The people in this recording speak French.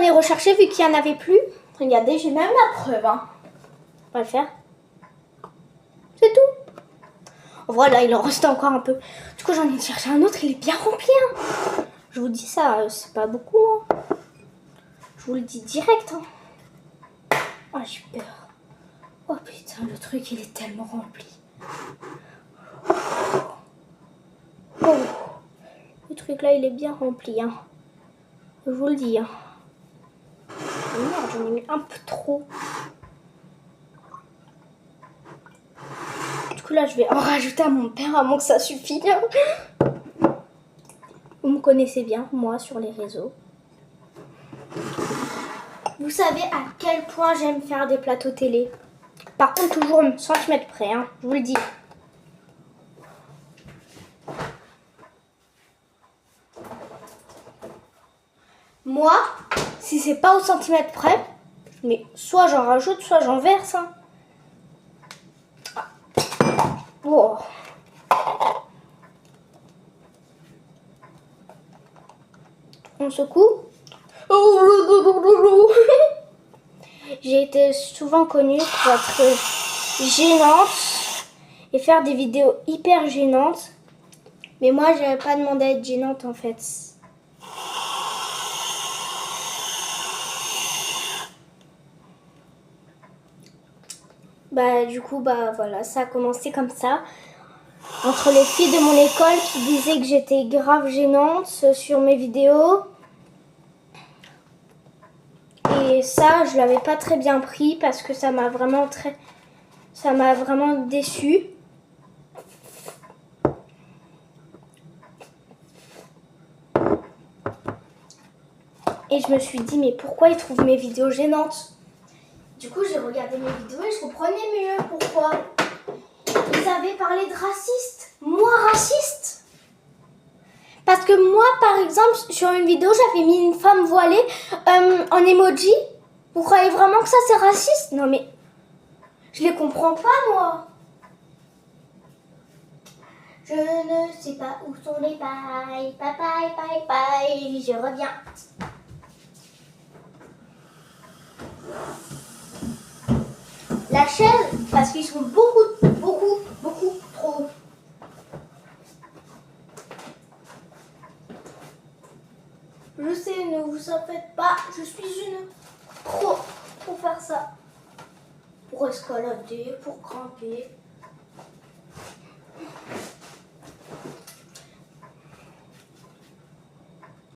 aller rechercher vu qu'il n'y en avait plus. Regardez, j'ai même la preuve. Hein. On va le faire. C'est tout. Voilà, il en reste encore un peu. Du coup, j'en ai cherché un autre. Il est bien rempli. Hein. Je vous dis ça, c'est pas beaucoup. Hein. Je vous le dis direct. Hein. Oh, j'ai peur. Oh putain, le truc, il est tellement rempli. Oh. Le truc là, il est bien rempli. Hein. Je vous le dis. Hein. Oh, merde, j'en ai mis un peu trop. Du coup là, je vais en rajouter à mon père, à moins que ça suffise. Vous me connaissez bien, moi, sur les réseaux. Vous savez à quel point j'aime faire des plateaux télé. Par contre, toujours au centimètre près, hein, je vous le dis. Moi, si c'est pas au centimètre près, mais soit j'en rajoute, soit j'en verse. Hein. Oh. On secoue. J'ai été souvent connue pour être gênante et faire des vidéos hyper gênantes. Mais moi, j'avais pas demandé à être gênante en fait. Bah du coup, bah voilà, ça a commencé comme ça. Entre les filles de mon école qui disaient que j'étais grave gênante sur mes vidéos. Et ça, je l'avais pas très bien pris parce que ça m'a vraiment déçue. Et je me suis dit, mais pourquoi ils trouvent mes vidéos gênantes? Du coup, j'ai regardé mes vidéos et je comprenais mieux pourquoi. Ils avaient parlé de raciste. Moi, raciste? Parce que moi, par exemple, sur une vidéo, j'avais mis une femme voilée en emoji. Vous croyez vraiment que ça, c'est raciste? Non, mais je les comprends pas, moi. Je ne sais pas où sont les pailles. Paille, paille, paille. Je reviens. La chaise, parce qu'ils sont beaucoup trop. Je sais, ne vous en faites pas, je suis une pro pour faire ça. Pour escalader, pour grimper.